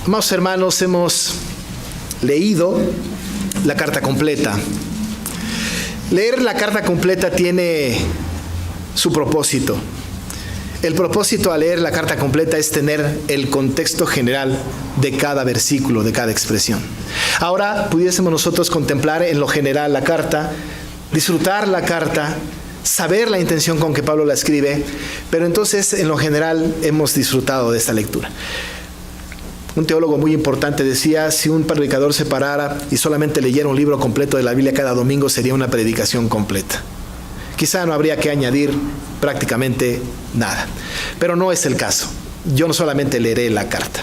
Amados hermanos, hemos leído la carta completa. Leer la carta completa tiene su propósito. El propósito al leer la carta completa es tener el contexto general de cada versículo, de cada expresión. Ahora pudiésemos nosotros contemplar en lo general la carta, disfrutar la carta, saber la intención con que Pablo la escribe, pero entonces en lo general hemos disfrutado de esta lectura. Un teólogo muy importante decía, si un predicador se parara y solamente leyera un libro completo de la Biblia cada domingo, sería una predicación completa. Quizá no habría que añadir prácticamente nada, pero no es el caso. Yo no solamente leeré la carta.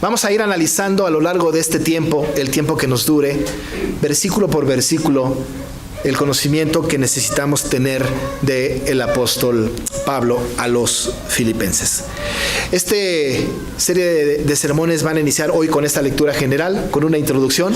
Vamos a ir analizando a lo largo de este tiempo, el tiempo que nos dure, versículo por versículo, el conocimiento que necesitamos tener del apóstol Pablo a los filipenses. Esta serie de sermones van a iniciar hoy con esta lectura general, con una introducción.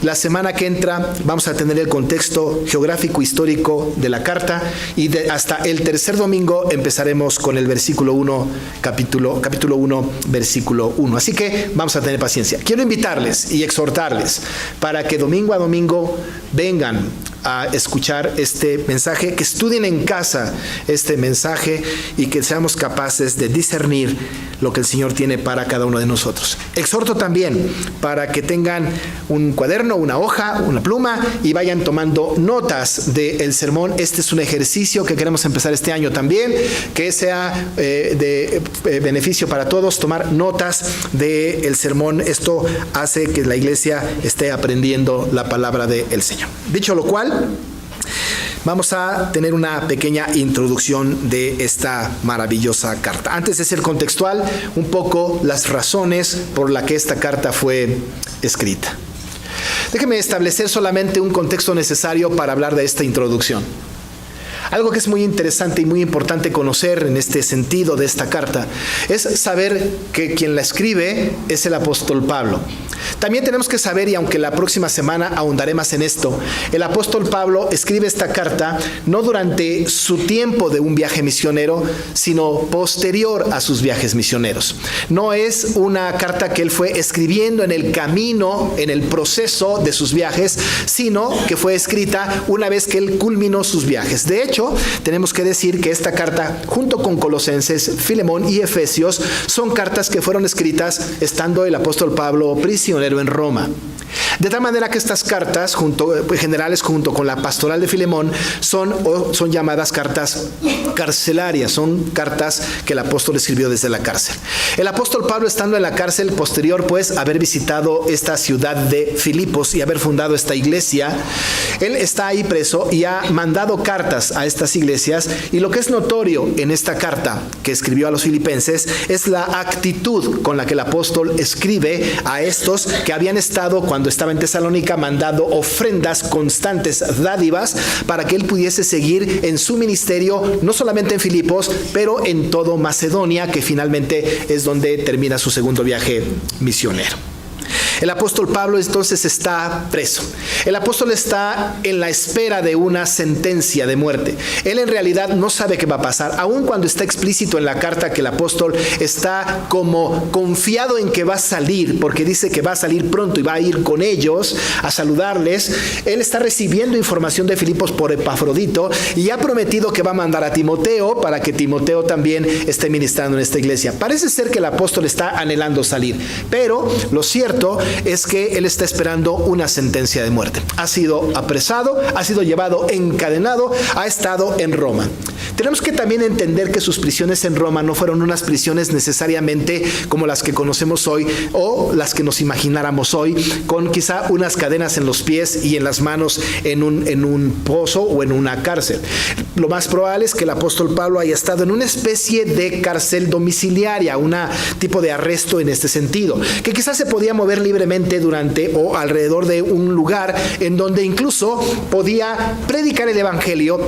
La semana que entra vamos a tener el contexto geográfico histórico de la carta y hasta el tercer domingo empezaremos con el versículo 1, capítulo 1, versículo 1. Así que vamos a tener paciencia. Quiero invitarles y exhortarles para que domingo a domingo vengan a escuchar este mensaje, que estudien en casa este mensaje y que seamos capaces de discernir lo que el Señor tiene para cada uno de nosotros. Exhorto también para que tengan un cuaderno, una hoja, una pluma y vayan tomando notas del sermón. Este es un ejercicio que queremos empezar este año también, que sea de beneficio para todos, tomar notas del sermón. Esto hace que la iglesia esté aprendiendo la palabra del Señor. Dicho lo cual, vamos a tener una pequeña introducción de esta maravillosa carta. Antes de ser contextual, un poco las razones por las que esta carta fue escrita. Déjeme establecer solamente un contexto necesario para hablar de esta introducción. Algo que es muy interesante y muy importante conocer en este sentido de esta carta es saber que quien la escribe es el apóstol Pablo. También tenemos que saber, y aunque la próxima semana ahondaré más en esto, el apóstol Pablo escribe esta carta no durante su tiempo de un viaje misionero, sino posterior a sus viajes misioneros. No es una carta que él fue escribiendo en el camino, en el proceso de sus viajes, sino que fue escrita una vez que él culminó sus viajes. De hecho, tenemos que decir que esta carta, junto con Colosenses, Filemón y Efesios, son cartas que fueron escritas estando el apóstol Pablo prisionero en Roma. De tal manera que estas cartas, generales junto con la pastoral de Filemón, son llamadas cartas carcelarias, son cartas que el apóstol escribió desde la cárcel. El apóstol Pablo, estando en la cárcel, posterior pues a haber visitado esta ciudad de Filipos y haber fundado esta iglesia, él está ahí preso y ha mandado cartas a estas iglesias, y lo que es notorio en esta carta que escribió a los filipenses es la actitud con la que el apóstol escribe a estos que habían estado, cuando estaba en Tesalónica, mandando ofrendas constantes, dádivas, para que él pudiese seguir en su ministerio, no solamente en Filipos, pero en todo Macedonia, que finalmente es donde termina su segundo viaje misionero. El apóstol Pablo entonces está preso. El apóstol está en la espera de una sentencia de muerte. Él en realidad no sabe qué va a pasar, aun cuando está explícito en la carta que el apóstol está como confiado en que va a salir, porque dice que va a salir pronto y va a ir con ellos a saludarles. Él está recibiendo información de Filipos por Epafrodito y ha prometido que va a mandar a Timoteo para que Timoteo también esté ministrando en esta iglesia. Parece ser que el apóstol está anhelando salir, pero lo cierto es que él está esperando una sentencia de muerte. Ha sido apresado, ha sido llevado encadenado, ha estado en Roma. Tenemos que también entender que sus prisiones en Roma no fueron unas prisiones necesariamente como las que conocemos hoy o las que nos imagináramos hoy, con quizá unas cadenas en los pies y en las manos en un pozo o en una cárcel. Lo más probable es que el apóstol Pablo haya estado en una especie de cárcel domiciliaria, un tipo de arresto en este sentido, que quizás se podía mover libremente libremente durante o alrededor de un lugar en donde incluso podía predicar el evangelio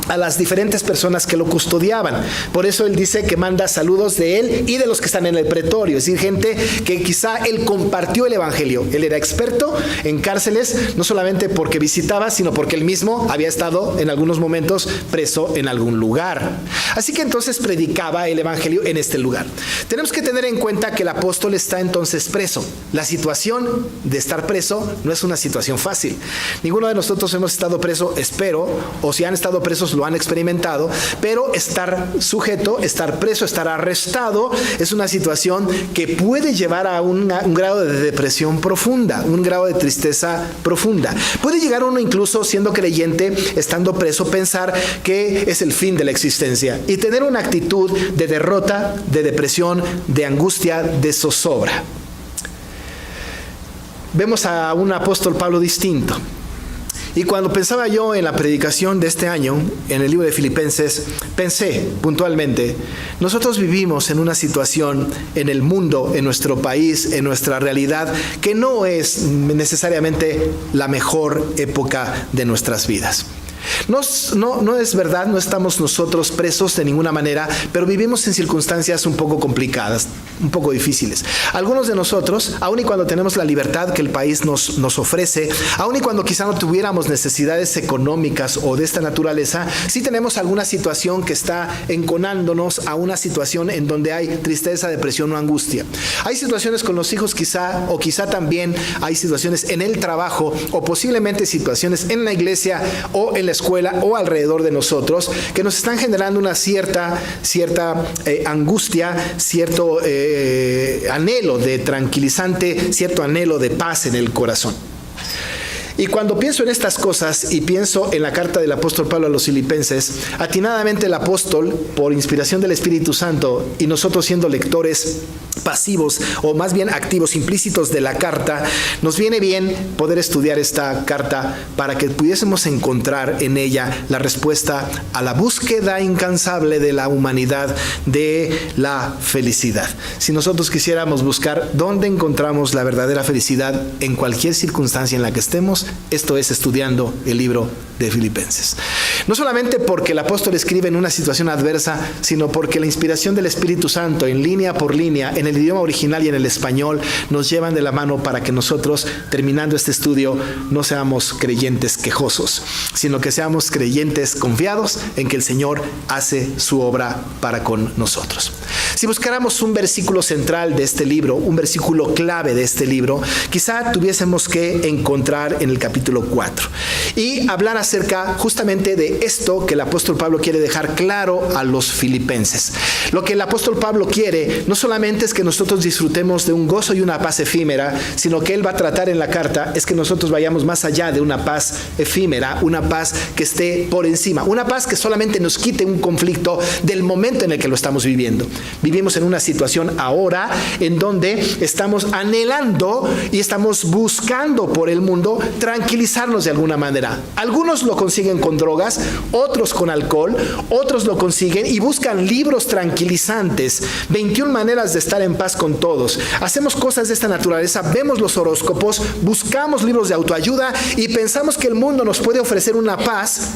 a las diferentes personas que lo custodiaban. Por eso él dice que manda saludos de él y de los que están en el pretorio, es decir, gente que quizá él compartió el evangelio. Él era experto en cárceles, no solamente porque visitaba, sino porque él mismo había estado en algunos momentos preso en algún lugar. Así que entonces predicaba el evangelio en este lugar. Tenemos que tener en cuenta que el apóstol está entonces preso. La situación de estar preso no es una situación fácil. Ninguno de nosotros hemos estado preso, espero, o si han estado presos lo han experimentado, pero estar sujeto, estar preso, estar arrestado es una situación que puede llevar a un grado de depresión profunda, un grado de tristeza profunda. Puede llegar uno incluso siendo creyente, estando preso, pensar que es el fin de la existencia y tener una actitud de derrota, de depresión, de angustia, de zozobra. Vemos a un apóstol Pablo distinto. Y cuando pensaba yo en la predicación de este año, en el libro de Filipenses, pensé puntualmente, nosotros vivimos en una situación en el mundo, en nuestro país, en nuestra realidad, que no es necesariamente la mejor época de nuestras vidas. No es verdad, no estamos nosotros presos de ninguna manera, pero vivimos en circunstancias un poco complicadas, un poco difíciles. Algunos de nosotros, aun y cuando tenemos la libertad que el país nos ofrece, aun y cuando quizá no tuviéramos necesidades económicas o de esta naturaleza, sí tenemos alguna situación que está enconándonos a una situación en donde hay tristeza, depresión o angustia. Hay situaciones con los hijos quizá, o quizá también hay situaciones en el trabajo, o posiblemente situaciones en la iglesia o en la escuela o alrededor de nosotros que nos están generando una cierta angustia, cierto anhelo de tranquilizante, cierto anhelo de paz en el corazón. Y cuando pienso en estas cosas y pienso en la carta del apóstol Pablo a los Filipenses, atinadamente el apóstol, por inspiración del Espíritu Santo y nosotros siendo lectores pasivos o más bien activos, implícitos de la carta, nos viene bien poder estudiar esta carta para que pudiésemos encontrar en ella la respuesta a la búsqueda incansable de la humanidad de la felicidad. Si nosotros quisiéramos buscar dónde encontramos la verdadera felicidad en cualquier circunstancia en la que estemos, esto es estudiando el libro de Filipenses. No solamente porque el apóstol escribe en una situación adversa, sino porque la inspiración del Espíritu Santo en línea por línea, en el idioma original y en el español, nos llevan de la mano para que nosotros, terminando este estudio, no seamos creyentes quejosos, sino que seamos creyentes confiados en que el Señor hace su obra para con nosotros. Si buscáramos un versículo central de este libro, un versículo clave de este libro, quizá tuviésemos que encontrar en el capítulo 4 y hablar acerca justamente de esto que el apóstol Pablo quiere dejar claro a los filipenses. Lo que el apóstol Pablo quiere no solamente es que nosotros disfrutemos de un gozo y una paz efímera, sino que él va a tratar en la carta es que nosotros vayamos más allá de una paz efímera, una paz que esté por encima, una paz que solamente nos quite un conflicto del momento en el que lo estamos viviendo. Vivimos en una situación ahora en donde estamos anhelando y estamos buscando por el mundo tranquilizarnos de alguna manera. Algunos lo consiguen con drogas, otros con alcohol, otros lo consiguen y buscan libros tranquilizantes, 21 maneras de estar en paz con todos. Hacemos cosas de esta naturaleza, vemos los horóscopos, buscamos libros de autoayuda y pensamos que el mundo nos puede ofrecer una paz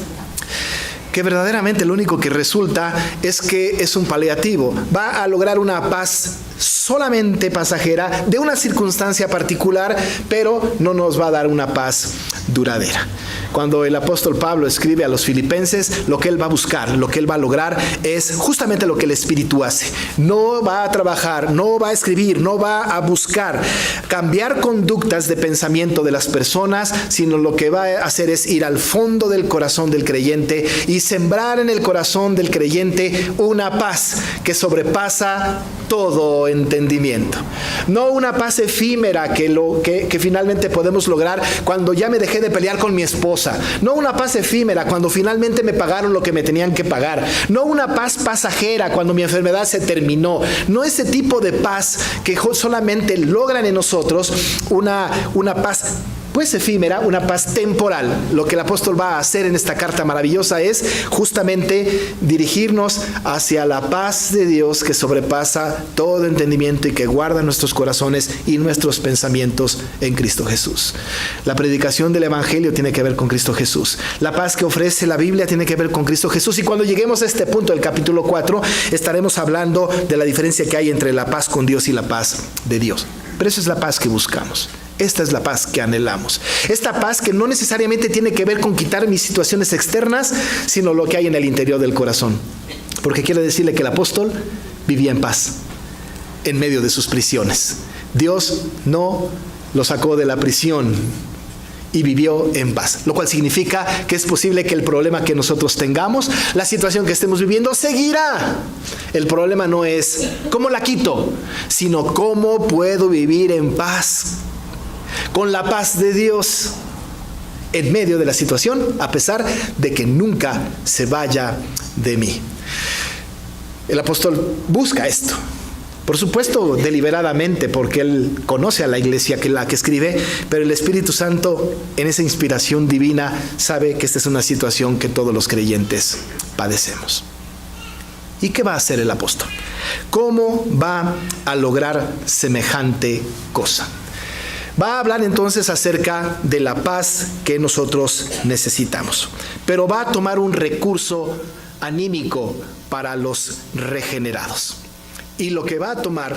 que verdaderamente lo único que resulta es que es un paliativo. Va a lograr una paz solamente pasajera de una circunstancia particular, pero no nos va a dar una paz duradera. Cuando el apóstol Pablo escribe a los filipenses, lo que él va a buscar, lo que él va a lograr es justamente lo que el Espíritu hace. No va a trabajar, no va a escribir, no va a buscar cambiar conductas de pensamiento de las personas, sino lo que va a hacer es ir al fondo del corazón del creyente y sembrar en el corazón del creyente una paz que sobrepasa todo entendimiento. No una paz efímera que finalmente podemos lograr cuando ya me dejé de pelear con mi esposa. No una paz efímera cuando finalmente me pagaron lo que me tenían que pagar. No una paz pasajera cuando mi enfermedad se terminó. No ese tipo de paz que solamente logran en nosotros una paz pues efímera, una paz temporal. Lo que el apóstol va a hacer en esta carta maravillosa es justamente dirigirnos hacia la paz de Dios que sobrepasa todo entendimiento y que guarda nuestros corazones y nuestros pensamientos en Cristo Jesús. La predicación del Evangelio tiene que ver con Cristo Jesús. La paz que ofrece la Biblia tiene que ver con Cristo Jesús. Y cuando lleguemos a este punto del capítulo 4, estaremos hablando de la diferencia que hay entre la paz con Dios y la paz de Dios. Pero esa es la paz que buscamos. Esta es la paz que anhelamos. Esta paz que no necesariamente tiene que ver con quitar mis situaciones externas, sino lo que hay en el interior del corazón. Porque quiero decirle que el apóstol vivía en paz en medio de sus prisiones. Dios no lo sacó de la prisión y vivió en paz, lo cual significa que es posible que el problema que nosotros tengamos, la situación que estemos viviendo, seguirá. El problema no es cómo la quito, sino cómo puedo vivir en paz, con la paz de Dios en medio de la situación, a pesar de que nunca se vaya de mí. El apóstol busca esto. Por supuesto, deliberadamente, porque él conoce a la iglesia que la que escribe, pero el Espíritu Santo, en esa inspiración divina, sabe que esta es una situación que todos los creyentes padecemos. ¿Y qué va a hacer el apóstol? ¿Cómo va a lograr semejante cosa? Va a hablar entonces acerca de la paz que nosotros necesitamos, pero va a tomar un recurso anímico para los regenerados. Y lo que va a tomar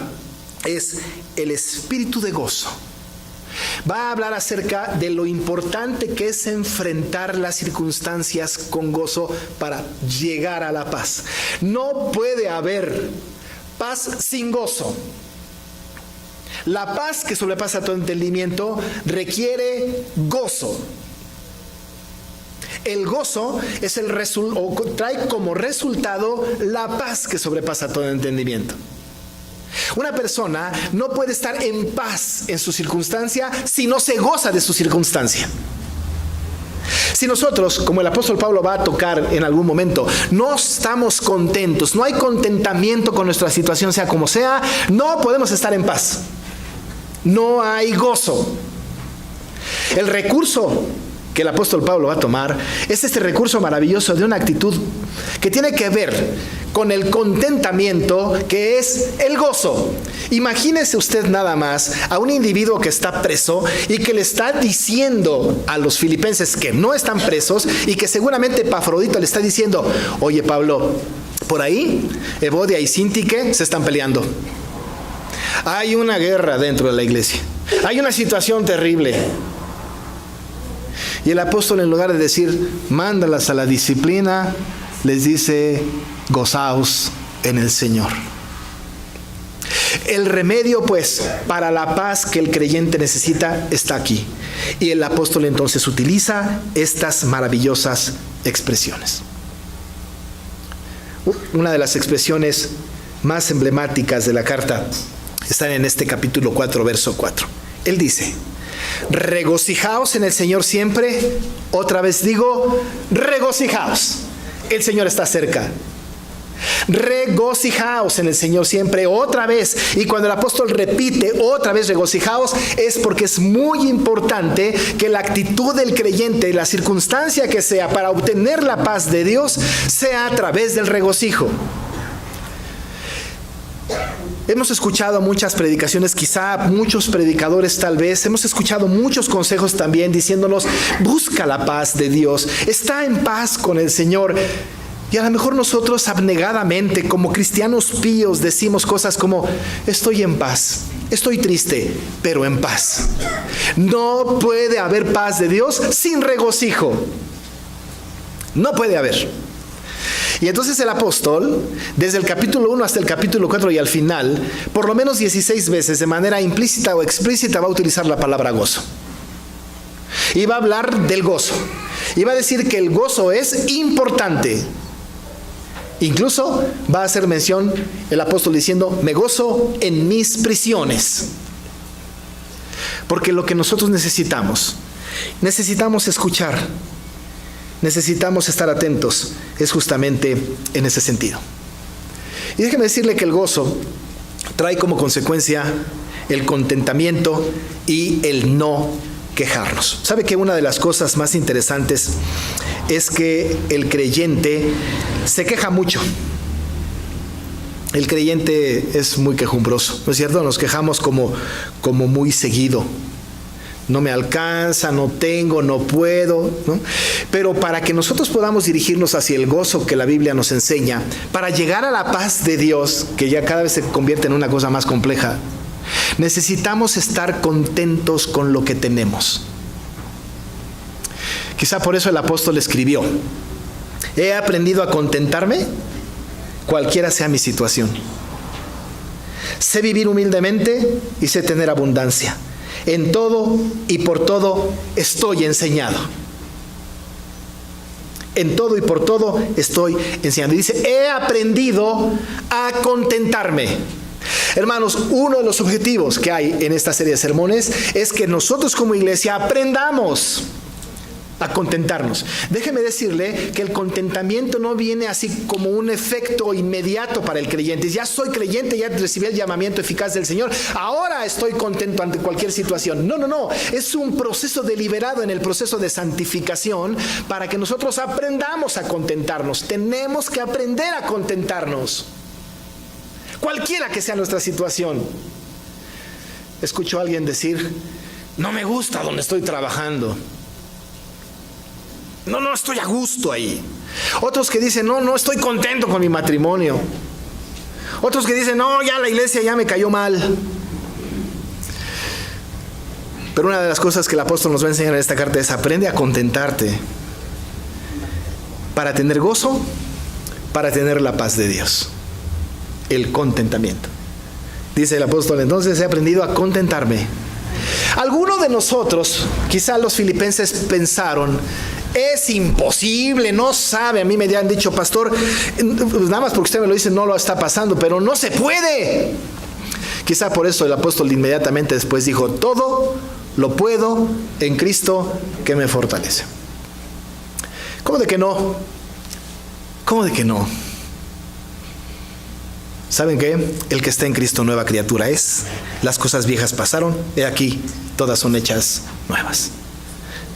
es el espíritu de gozo. Va a hablar acerca de lo importante que es enfrentar las circunstancias con gozo para llegar a la paz. No puede haber paz sin gozo. La paz que sobrepasa todo entendimiento requiere gozo. El gozo es trae como resultado la paz que sobrepasa todo entendimiento. Una persona no puede estar en paz en su circunstancia si no se goza de su circunstancia. Si nosotros, como el apóstol Pablo va a tocar en algún momento, no estamos contentos, no hay contentamiento con nuestra situación, sea como sea, no podemos estar en paz. No hay gozo. El recurso que el apóstol Pablo va a tomar es este recurso maravilloso de una actitud que tiene que ver con el contentamiento, que es el gozo. Imagínese usted nada más a un individuo que está preso y que le está diciendo a los filipenses que no están presos y que seguramente Epafrodito le está diciendo: oye Pablo, por ahí Evodia y Síntique se están peleando. Hay una guerra dentro de la iglesia. Hay una situación terrible. Y el apóstol, en lugar de decir mándalas a la disciplina, les dice: gozaos en el Señor. El remedio, pues, para la paz que el creyente necesita está aquí. Y el apóstol entonces utiliza estas maravillosas expresiones. Una de las expresiones más emblemáticas de la carta está en este capítulo 4, verso 4. Él dice: regocijaos en el Señor siempre. Otra vez digo, regocijaos. El Señor está cerca. Regocijaos en el Señor siempre. Otra vez. Y cuando el apóstol repite otra vez regocijaos, es porque es muy importante que la actitud del creyente, la circunstancia que sea para obtener la paz de Dios, sea a través del regocijo. Hemos escuchado muchas predicaciones, quizá muchos predicadores tal vez, hemos escuchado muchos consejos también diciéndonos: busca la paz de Dios, está en paz con el Señor. Y a lo mejor nosotros abnegadamente, como cristianos píos, decimos cosas como: estoy en paz, estoy triste, pero en paz. No puede haber paz de Dios sin regocijo. No puede haber. Y entonces el apóstol, desde el capítulo 1 hasta el capítulo 4 y al final, por lo menos 16 veces, de manera implícita o explícita, va a utilizar la palabra gozo. Y va a hablar del gozo. Y va a decir que el gozo es importante. Incluso va a hacer mención el apóstol diciendo: me gozo en mis prisiones. Porque lo que nosotros necesitamos escuchar, necesitamos estar atentos, es justamente en ese sentido. Y déjeme decirle que el gozo trae como consecuencia el contentamiento y el no quejarnos. ¿Sabe que una de las cosas más interesantes es que el creyente se queja mucho? El creyente es muy quejumbroso, ¿no es cierto? Nos quejamos como muy seguido. No me alcanza, no tengo, no puedo, ¿no? Pero para que nosotros podamos dirigirnos hacia el gozo que la Biblia nos enseña, para llegar a la paz de Dios, que ya cada vez se convierte en una cosa más compleja, necesitamos estar contentos con lo que tenemos. Quizá por eso el apóstol escribió: he aprendido a contentarme cualquiera sea mi situación. Sé vivir humildemente y sé tener abundancia. En todo y por todo estoy enseñado. En todo y por todo estoy enseñando. Y dice: he aprendido a contentarme. Hermanos, uno de los objetivos que hay en esta serie de sermones es que nosotros como iglesia aprendamos a contentarnos. Déjeme decirle que el contentamiento no viene así como un efecto inmediato para el creyente. Ya soy creyente, ya recibí el llamamiento eficaz del Señor, ahora estoy contento ante cualquier situación. No. Es un proceso deliberado en el proceso de santificación para que nosotros aprendamos a contentarnos. Tenemos que aprender a contentarnos, cualquiera que sea nuestra situación. Escucho a alguien decir: no me gusta donde estoy trabajando. No estoy a gusto ahí. Otros que dicen: no estoy contento con mi matrimonio. Otros que dicen: no, ya la iglesia ya me cayó mal. Pero una de las cosas que el apóstol nos va a enseñar en esta carta es: aprende a contentarte para tener gozo, para tener la paz de Dios. El contentamiento. Dice el apóstol: entonces he aprendido a contentarme. Algunos de nosotros, quizá los filipenses, pensaron: es imposible, no sabe. A mí me han dicho: pastor, pues nada más porque usted me lo dice, no lo está pasando, pero no se puede. Quizá por eso el apóstol inmediatamente después dijo: todo lo puedo en Cristo que me fortalece. ¿Cómo de que no? ¿Cómo de que no? ¿Saben qué? El que está en Cristo nueva criatura es. Las cosas viejas pasaron, he aquí, todas son hechas nuevas.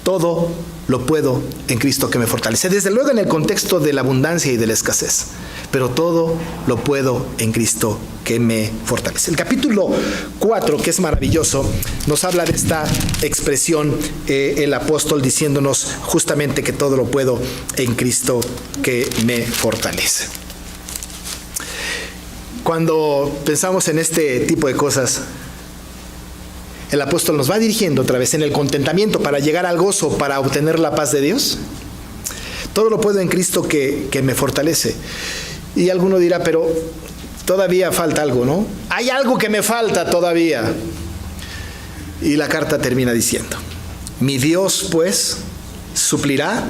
Todo lo puedo en Cristo que me fortalece. Desde luego en el contexto de la abundancia y de la escasez, pero todo lo puedo en Cristo que me fortalece. El capítulo 4, que es maravilloso, nos habla de esta expresión, el apóstol diciéndonos justamente que todo lo puedo en Cristo que me fortalece. Cuando pensamos en este tipo de cosas, el apóstol nos va dirigiendo otra vez en el contentamiento para llegar al gozo, para obtener la paz de Dios. Todo lo puedo en Cristo que me fortalece. Y alguno dirá: pero todavía falta algo, ¿no? Hay algo que me falta todavía. Y la carta termina diciendo: mi Dios pues suplirá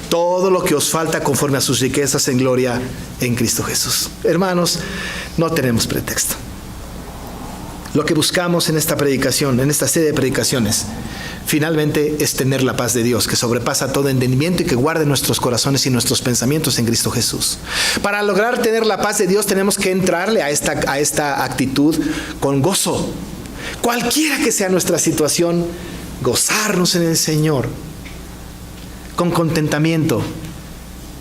todo lo que os falta conforme a sus riquezas en gloria en Cristo Jesús. Hermanos, no tenemos pretexto. Lo que buscamos en esta predicación, en esta serie de predicaciones, finalmente es tener la paz de Dios, que sobrepasa todo entendimiento y que guarde nuestros corazones y nuestros pensamientos en Cristo Jesús. Para lograr tener la paz de Dios tenemos que entrarle a esta actitud con gozo. Cualquiera que sea nuestra situación, gozarnos en el Señor. Con contentamiento.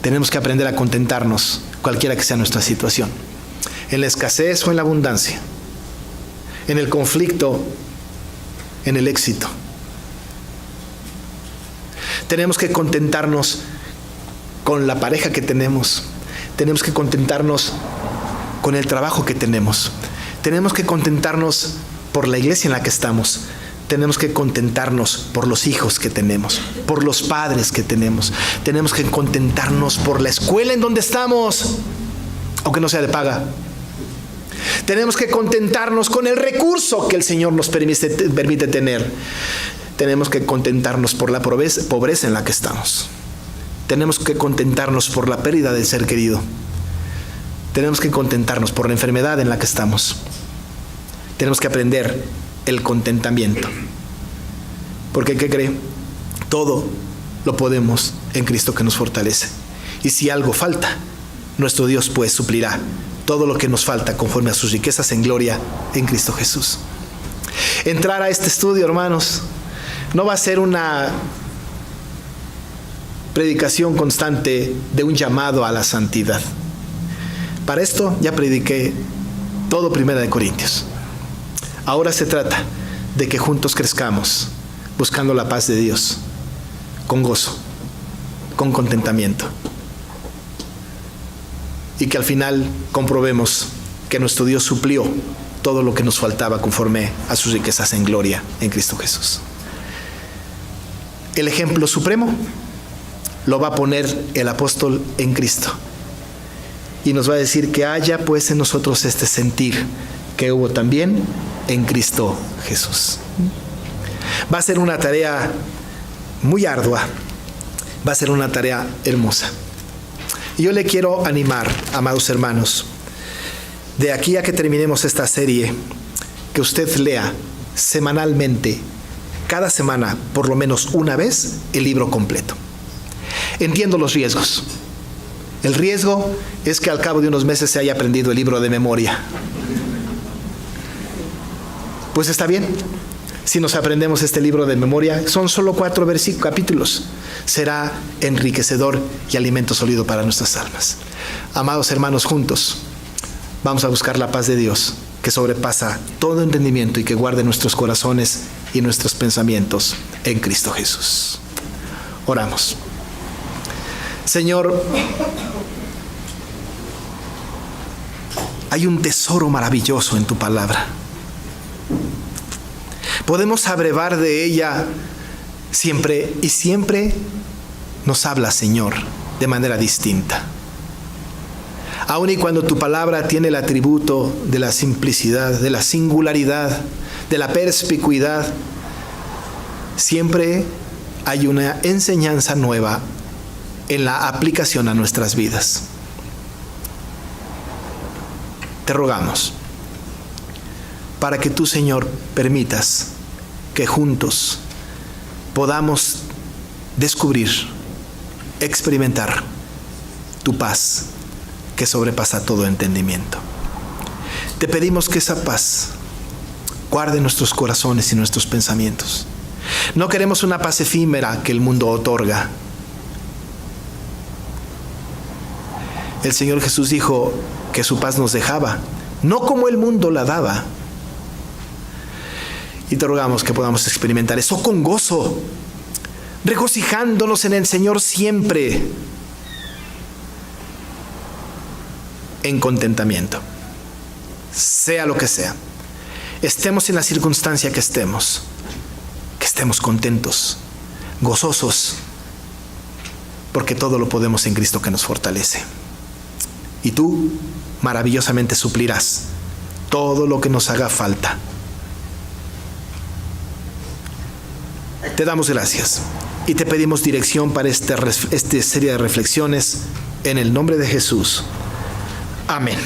Tenemos que aprender a contentarnos, cualquiera que sea nuestra situación. En la escasez o en la abundancia. En el conflicto, en el éxito. Tenemos que contentarnos con la pareja que tenemos. Tenemos que contentarnos con el trabajo que tenemos. Tenemos que contentarnos por la iglesia en la que estamos. Tenemos que contentarnos por los hijos que tenemos, por los padres que tenemos. Tenemos que contentarnos por la escuela en donde estamos, aunque no sea de paga. Tenemos que contentarnos con el recurso que el Señor nos permite tener. Tenemos que contentarnos por la pobreza en la que estamos. Tenemos que contentarnos por la pérdida del ser querido. Tenemos que contentarnos por la enfermedad en la que estamos. Tenemos que aprender el contentamiento. Porque, ¿qué cree? Todo lo podemos en Cristo que nos fortalece. Y si algo falta, nuestro Dios pues suplirá todo lo que nos falta conforme a sus riquezas en gloria en Cristo Jesús. Entrar a este estudio, hermanos, No va a ser una predicación constante de un llamado a la santidad. Para esto ya prediqué todo 1 Corintios. Ahora se trata de que juntos crezcamos, buscando la paz de Dios, con gozo, con contentamiento. Y que al final comprobemos que nuestro Dios suplió todo lo que nos faltaba conforme a sus riquezas en gloria en Cristo Jesús. El ejemplo supremo lo va a poner el apóstol en Cristo. Y nos va a decir que haya pues en nosotros este sentir que hubo también en Cristo Jesús. Va a ser una tarea muy ardua, va a ser una tarea hermosa. Y yo le quiero animar, amados hermanos, de aquí a que terminemos esta serie, que usted lea semanalmente, cada semana, por lo menos una vez, el libro completo. Entiendo los riesgos. El riesgo es que al cabo de unos meses se haya aprendido el libro de memoria. Pues está bien. Si nos aprendemos este libro de memoria, son solo 4 capítulos. Será enriquecedor y alimento sólido para nuestras almas. Amados hermanos, juntos vamos a buscar la paz de Dios, que sobrepasa todo entendimiento y que guarde nuestros corazones y nuestros pensamientos en Cristo Jesús. Oramos. Señor, hay un tesoro maravilloso en tu palabra. Podemos abrevar de ella siempre, y siempre nos habla, Señor, de manera distinta. Aun y cuando tu palabra tiene el atributo de la simplicidad, de la singularidad, de la perspicuidad, siempre hay una enseñanza nueva en la aplicación a nuestras vidas. Te rogamos para que tú, Señor, permitas que juntos podamos descubrir, experimentar tu paz que sobrepasa todo entendimiento. Te pedimos que esa paz guarde nuestros corazones y nuestros pensamientos. No queremos una paz efímera que el mundo otorga. El Señor Jesús dijo que su paz nos dejaba, no como el mundo la daba. Y te rogamos que podamos experimentar eso con gozo, regocijándonos en el Señor siempre, en contentamiento, sea lo que sea. Estemos en la circunstancia que estemos contentos, gozosos, porque todo lo podemos en Cristo que nos fortalece. Y tú maravillosamente suplirás todo lo que nos haga falta. Te damos gracias y te pedimos dirección para esta serie de reflexiones en el nombre de Jesús. Amén.